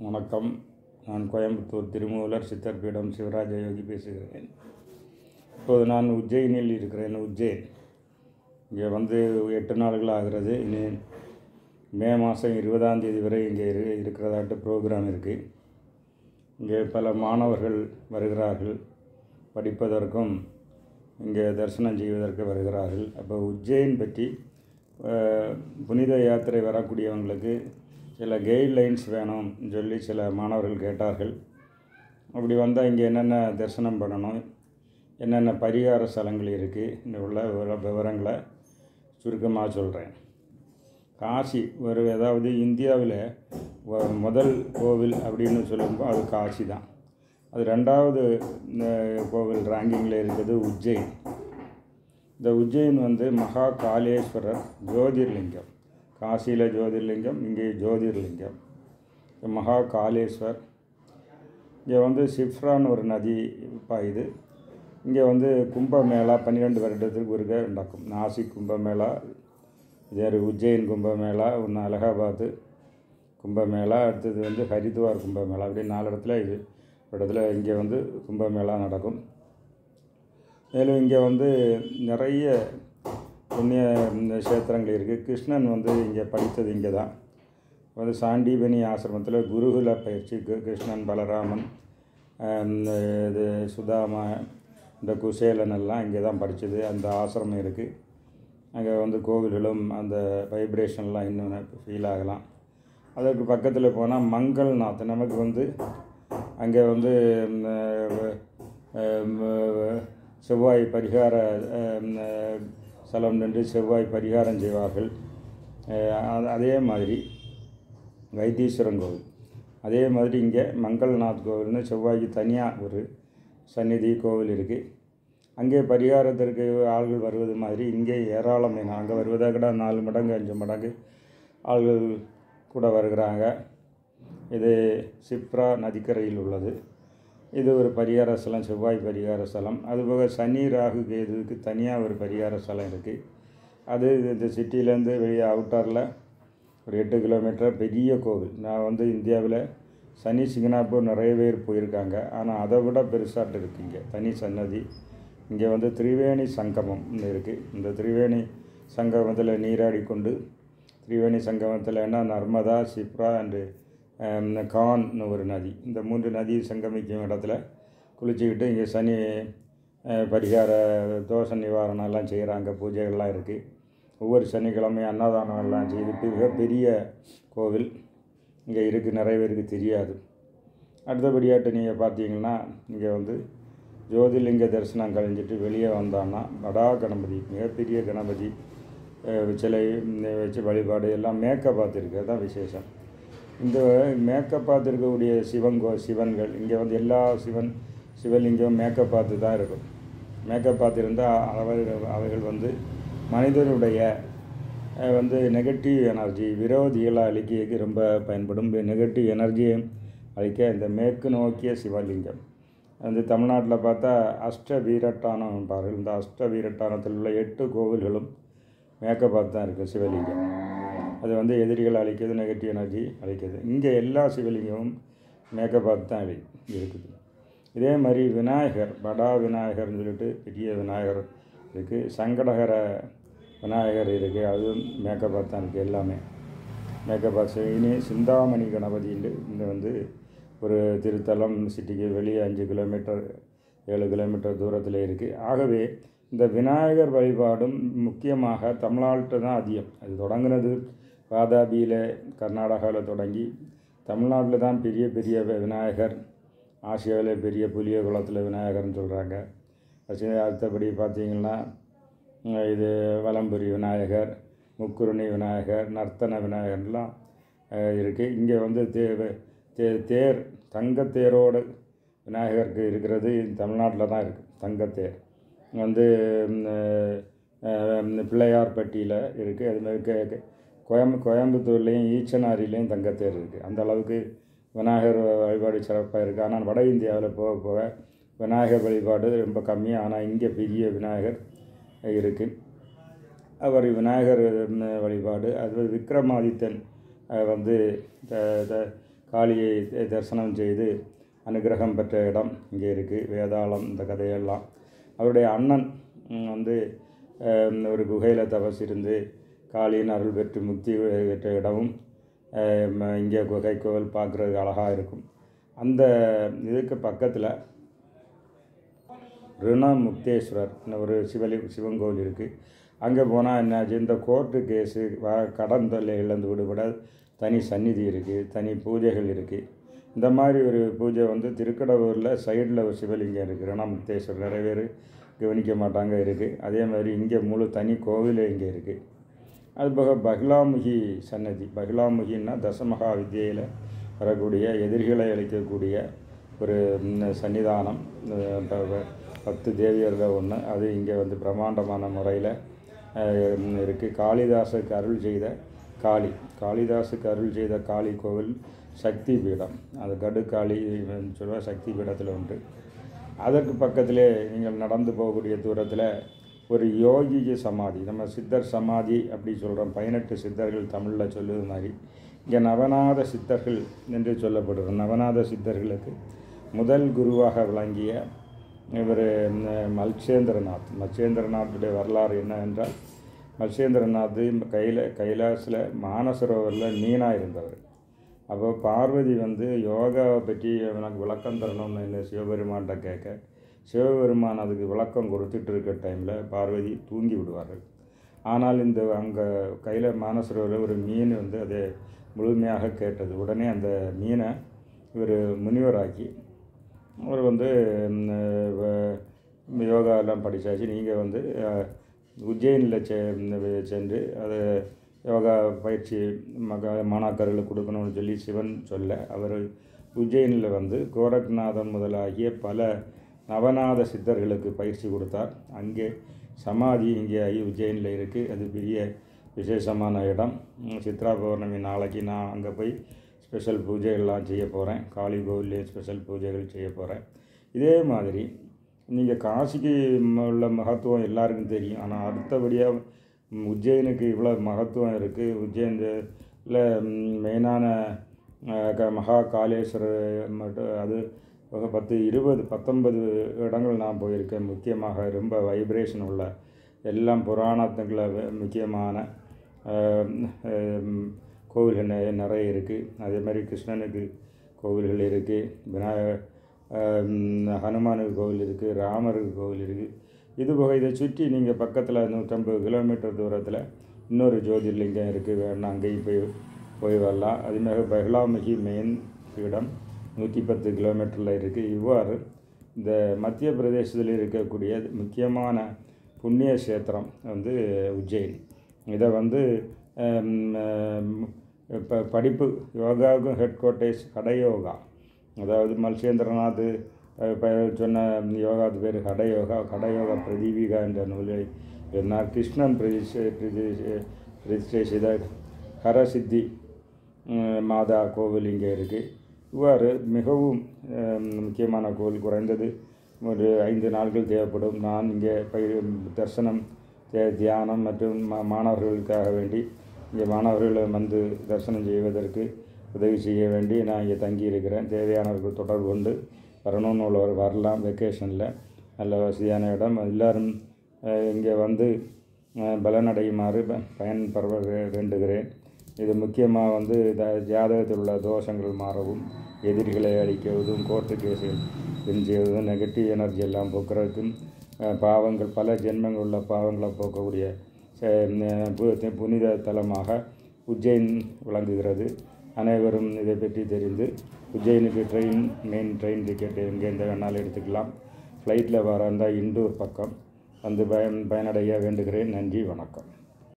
வணக்கம். நான் கோயம்புத்தூர் திருமூலர் சித்தர்பீடம் சிவராஜ யோகி பேசுகிறேன். இப்போது நான் உஜ்ஜயினில் இருக்கிறேன். உஜ்ஜயின் இங்கே 8 நாட்கள் ஆகிறது. இனி மே மாதம் 20ஆம் தேதி வரை இங்கே இருக்கிறதாட்டு ப்ரோக்ராம் இருக்குது. இங்கே பல மாணவர்கள் வருகிறார்கள், படிப்பதற்கும் இங்கே தரிசனம் செய்வதற்கு வருகிறார்கள். அப்போ உஜ்ஜயின் பற்றி புனித யாத்திரை வரக்கூடியவங்களுக்கு சில கைட்லைன்ஸ் வேணும்னு சொல்லி சில மாணவர்கள் கேட்டார்கள். அப்படி வந்தால் இங்கே என்னென்ன தரிசனம் பண்ணணும், என்னென்ன பரிகார ஸ்தலங்கள் இருக்குது உள்ள விவரங்களை சுருக்கமாக சொல்கிறேன். காசி அதாவது இந்தியாவில் முதல் கோவில் அப்படின்னு சொல்லும்போது அது காசி தான். அது 2வது கோவில் ரேங்கிங்கில் இருக்குது உஜ்ஜயின். இந்த உஜ்ஜயின் மகா காலேஸ்வரர் ஜோதிர்லிங்கம். காசியில் ஜோதிர்லிங்கம், இங்கே ஜோதிர்லிங்கம். மகா காலேஸ்வர். இங்கே சிப்ரான்னு ஒரு நதி பாயுது. இங்கே கும்பமேளா 12 வருடத்துக்கு ஒருக்க நடக்கும். நாசிக் கும்பமேளா, இதே உஜ்ஜயின் கும்பமேளா, ஒன்று அலகாபாத் கும்பமேளா, அடுத்தது ஹரித்வார் கும்பமேளா. அப்படி 4 இடத்துல இடத்துல இங்கே கும்பமேளா நடக்கும். மேலும் இங்கே நிறைய புண்ணிய கஷேத்திரங்கள் இருக்குது. கிருஷ்ணன் இங்கே படித்தது இங்கே தான். சாண்டீபனி ஆசிரமத்தில் குருகுல பயிற்சி கிருஷ்ணன், பலராமன், இது சுதாமா, இந்த குசேலன் எல்லாம் இங்கே தான் படித்தது. அந்த ஆசிரமம் இருக்குது. அங்கே கோவில்களும் அந்த வைப்ரேஷன்லாம் இன்னும் ஃபீல் ஆகலாம். அதற்கு பக்கத்தில் போனால் மங்கள்நாத். நமக்கு அங்கே செவ்வாய் பரிகார ஸ்தலம் நின்று செவ்வாய் பரிகாரம் செய்வார்கள். அதே மாதிரி வைத்தீஸ்வரன் கோவில், அதே மாதிரி இங்கே மங்கள்நாத் கோவில்னு செவ்வாய்க்கு தனியாக ஒரு சந்நிதி கோவில் இருக்குது. அங்கே பரிகாரத்திற்கு ஆள்கள் வருவது மாதிரி இங்கே ஏராளமான அங்கே வருவதை கூட 4 மடங்கு 5 மடங்கு ஆள்கள் கூட வருகிறாங்க. இது சிப்ரா நதிக்கரையில் உள்ளது. இது ஒரு பரிகார ஸ்தலம், செவ்வாய் பரிகார ஸ்தலம். அதுபோக சனி, ராகு, கேதுவுக்கு தனியாக ஒரு பரிகார ஸ்தலம் இருக்குது. அது இந்த சிட்டியிலேருந்து வெளியே அவுட்டரில் ஒரு 8 கிலோமீட்டர் பெரிய கோவில். நான் இந்தியாவில் சனி சிங்கனாப்பூர் நிறைய பேர் போயிருக்காங்க. ஆனால் அதை விட பெருசாட்டு இருக்குது இங்கே தனி சன்னதி. இங்கே திரிவேணி சங்கமம் இருக்குது. இந்த திரிவேணி சங்கமத்தில் நீராடி கொண்டு, திரிவேணி சங்கமத்தில் நர்மதா, சிப்ரா அண்டு கான்னு ஒரு நதி, இந்த 3 நதி சங்கமிக்கும் இடத்துல குளிச்சுக்கிட்டு இங்கே சனி பரிகார தோஷ நிவாரணம் எல்லாம் செய்கிறாங்க. பூஜைகள்லாம் இருக்குது. ஒவ்வொரு சனிக்கிழமையும் அன்னதானம் எல்லாம் செய்து மிகப்பெரிய கோவில் இங்கே இருக்குது. நிறைய பேருக்கு தெரியாது. அடுத்தபடியாட்டு நீங்கள் பார்த்தீங்கன்னா இங்கே ஜோதிர்லிங்க தரிசனம் கழிஞ்சிட்டு வெளியே வந்தான்னா வடா கணபதி, மிகப்பெரிய கணபதி சிலை வச்சு வழிபாடு எல்லாம் மேக்கப் பார்த்துருக்கு. அதுதான் விசேஷம். இந்த மேக்கப் பார்த்துருக்கக்கூடிய சிவன்கள் இங்கே எல்லா சிவலிங்கம் மேக்கப் பார்த்து தான் இருக்கும். மேக்கப் பார்த்துருந்தால் அவைகள் மனிதனுடைய நெகட்டிவ் எனர்ஜி, விரோதிகளை அழிக்க ரொம்ப பயன்படும். நெகட்டிவ் எனர்ஜியை அழிக்க இந்த மேற்கு நோக்கிய சிவலிங்கம் தமிழ்நாட்டில் பார்த்தா அஷ்டவீரட்டானம் பாருங்கள். இந்த அஷ்டவீரட்டானத்தில் உள்ள 8 கோவில்களும் மேக்கப் பார்த்து தான் இருக்குது சிவலிங்கம். அது எதிரிகள் அழிக்கிறது, நெகட்டிவ் எனர்ஜி அழிக்கிறது. இங்கே எல்லா சிவலிங்கமும் மேக்கப் பார்த்து தான் இருக்குது. இதே மாதிரி விநாயகர், படா விநாயகர்னு சொல்லிட்டு பெரிய விநாயகர் இருக்குது. சங்கடகர விநாயகர் இருக்குது. அதுவும் மேக்கப் பார்த்து தான் இருக்குது. எல்லாமே மேக்கப் பார்த்து. இனி சிந்தாமணி கணபதியில் இந்த ஒரு திருத்தலம் சிட்டிக்கு வெளியே 5 கிலோமீட்டர் 7 கிலோமீட்டர் தூரத்தில் இருக்குது. ஆகவே இந்த விநாயகர் வழிபாடும் முக்கியமாக தமிழ்நாட்டில் தான் அதிகம். அது தொடங்கினது வாதாபியில், கர்நாடகாவில் தொடங்கி தமிழ்நாட்டில் தான் பெரிய பெரிய விநாயகர். ஆசியாவில் பெரிய புலிய குளத்தில் விநாயகர்னு சொல்கிறாங்க. அடுத்தபடி பார்த்திங்கன்னா இது வலம்புரி விநாயகர், முக்குருணி விநாயகர், நர்த்தன விநாயகர்லாம் இருக்குது. இங்கே தேர் தங்கத்தேரோடு விநாயகருக்கு இருக்கிறது தமிழ்நாட்டில் தான் இருக்குது. தங்கத்தேர் பிள்ளையார்பட்டியில் இருக்குது. அதுமாதிரி கோயம்புத்தூர்லேயும் ஈச்சனாரிலையும் தங்கத்தேர் இருக்குது. அந்த அளவுக்கு விநாயகர் வழிபாடு சிறப்பாக இருக்குது. ஆனால் வட இந்தியாவில் போக போக விநாயகர் வழிபாடு ரொம்ப கம்மி. ஆனால் இங்கே பெரிய விநாயகர் இருக்குது. அவர் விநாயகர் வழிபாடு. அது விக்ரமாதித்தன் காளியை தரிசனம் செய்து அனுகிரகம் பெற்ற இடம் இங்கே இருக்குது. வேதாளம் இந்த கதையெல்லாம். அவருடைய அண்ணன் வந்து ஒரு குகையில் தபஸ் இருந்து காளியின் அருள் பெற்று முக்தி பெற்ற இடமும் இங்கே குகை கோவில் பார்க்குறதுக்கு அழகாக இருக்கும். அந்த இதுக்கு பக்கத்தில் ரிணமுக்தேஸ்வரர் ஒரு சிவன் கோவில் இருக்குது. அங்கே போனால் என்னாச்சு, இந்த கோர்ட்டு கேஸு கடன் தொல்லைகள்லேருந்து விடுபட தனி சந்நிதி இருக்குது, தனி பூஜைகள் இருக்குது. இந்த மாதிரி ஒரு பூஜை வந்து திருக்கடவுரில் சைடில் ஒரு சிவலிங்கம் இருக்குது. ரிணமுக்தேஸ்வரர் நிறைய பேர் கவனிக்க மாட்டாங்க இருக்குது. அதே மாதிரி இங்கே முழு தனி கோவிலே இங்கே இருக்குது. அதுபோக பகிலாமுகி சன்னதி. பகிலாமுகின்னா தசமகா வித்தியையில் வரக்கூடிய எதிரிகளை அளிக்கக்கூடிய ஒரு சன்னிதானம். 10 தேவியர்கள் ஒன்று. அது இங்கே வந்து பிரம்மாண்டமான முறையில் இருக்குது. காளிதாசுக்கு அருள் செய்த காளிதாசுக்கு அருள் செய்த காளி கோவில் சக்தி பீடம். அது கடுக்காளி சொல்லுவாள், சக்தி பீடத்தில் உண்டு. அதற்கு பக்கத்திலே நீங்கள் நடந்து போகக்கூடிய தூரத்தில் ஒரு யோகி சமாதி, நம்ம சித்தர் சமாதி அப்படி சொல்கிறோம். 18 சித்தர்கள் தமிழில் சொல்லுவது மாதிரி இங்கே நவநாத சித்தர்கள் என்று சொல்லப்படுற நவநாத சித்தர்களுக்கு முதல் குருவாக விளங்கிய இவர் மத்சேந்திரநாத்துடைய வரலாறு என்னவென்றால், மத்சேந்திரநாத் கைலாசில் மானசரோவரில் மீனாக இருந்தவர். அப்போ பார்வதி வந்து யோகாவை பற்றி எனக்கு விளக்கம் தரணும்னு என்ன சிவபெருமான்கிட்ட கேட்க, சிவபெருமான் அதுக்கு விளக்கம் கொடுத்துட்டு இருக்க டைமில் பார்வதி தூங்கி விடுவார்கள். ஆனால் இந்த அங்கே மானசரோவரில் ஒரு மீன் வந்து அதை முழுமையாக கேட்டது. உடனே அந்த மீனை இவர் முனிவராக்கி அவர் வந்து யோகாலாம் படித்தாச்சு. நீங்கள் வந்து உஜ்ஜயினில் சென்று அதை யோகா பயிற்சி மாணாக்கர்களுக்கு கொடுக்கணும்னு சொல்லி சிவன் சொல்ல, அவர் உஜ்ஜயினில் வந்து கோரக்நாதன் முதலாகிய பல நவநாத சித்தர்களுக்கு பயிற்சி கொடுத்தார். அங்கே சமாதி இங்கே உஜ்ஜயினில் இருக்குது. அது பெரிய விசேஷமான இடம். சித்ரா பௌர்ணமி நாளைக்கு நான் அங்கே போய் ஸ்பெஷல் பூஜைகள்லாம் செய்ய போகிறேன். காளி கோவிலே ஸ்பெஷல் பூஜைகள் செய்ய போகிறேன். இதே மாதிரி நீங்கள் காசிக்கு உள்ள மகத்துவம் எல்லாருக்கும் தெரியும். ஆனால் அடுத்தபடியாக உஜ்ஜயினுக்கு இவ்வளோ மகத்துவம் இருக்குது. உஜ்ஜயினில் மெயினான மகா காளேஸ்வரர் மட்டும் அது 10, 20, 19 இடங்கள் நான் போயிருக்கேன். முக்கியமாக ரொம்ப வைப்ரேஷன் உள்ள எல்லாம் புராணத்துக்குள்ள முக்கியமான கோவில்கள் நிறைய இருக்குது. அதே மாதிரி கிருஷ்ணனுக்கு கோவில்கள் இருக்குது, ஹனுமானுக்கு கோவில் இருக்குது, ராமருக்கு கோவில் இருக்குது. இதுபோக இதை சுற்றி நீங்கள் பக்கத்தில் 150 கிலோமீட்டர் தூரத்தில் இன்னொரு ஜோதிர்லிங்கம் இருக்குது. வேணா அங்கேயும் போய் வரலாம். அதுமாதிரி பகிலாமுகி மெயின் பீடம் 110 கிலோமீட்டரில் இருக்குது. இவ்வாறு இந்த மத்திய பிரதேசத்தில் இருக்கக்கூடிய முக்கியமான புண்ணிய கஷேத்திரம் வந்து உஜ்ஜயினி. இதை வந்து இப்போ படிப்பு யோகாவுக்கும் ஹெட் குவார்ட்டர்ஸ் கடயோகா. அதாவது மத்சேந்திரநாத் சொன்ன யோகாவுக்கு பேர் கடயோகா பிரதீபிகா என்ற நூலை நான் கிருஷ்ணன் பிரதிஷ்டை செய்த ஹரசித்தி மாதா கோவில் இங்கே இருக்குது. இவ்வாறு மிகவும் முக்கியமான கோவில். குறைந்தது ஒரு 5 நாட்கள் தேவைப்படும். நான் இங்கே தரிசனம் தியானம் மற்றும் மாணவர்களுக்காக வேண்டி இங்கே மாணவர்களை வந்து தரிசனம் செய்வதற்கு உதவி செய்ய வேண்டி நான் இங்கே தங்கியிருக்கிறேன். தேவையானவர்கள் தொடர்பு கொண்டு வரணும்னு உள்ளவர் வரலாம். வெக்கேஷனில் நல்ல வசதியான இடம். எல்லோரும் இங்கே வந்து பலனடையுமாறு பயன்பெற வேண்டுகிறேன். இது முக்கியமாக வந்து ஜாதகத்தில் உள்ள தோஷங்கள் மாறவும், எதிரிகளை அழிக்கவும், கோர்ட்டு கேஸுகள் செய்வதும், நெகட்டிவ் எனர்ஜி எல்லாம் போக்குறதுக்கும், பாவங்கள் பல ஜென்மங்கள் உள்ள பாவங்களை போக்கக்கூடிய புனித தலமாக உஜ்ஜயின் விளங்குகிறது. அனைவரும் இதை பற்றி தெரிந்து உஜ்ஜயினுக்கு மெயின் ட்ரெயின் டிக்கெட் எங்கேருந்து வேணாலும் எடுத்துக்கலாம். ஃப்ளைட்டில் வர இருந்தால் இண்டூர் பக்கம் வந்து பயனடைய வேண்டுகிறேன். நன்றி, வணக்கம்.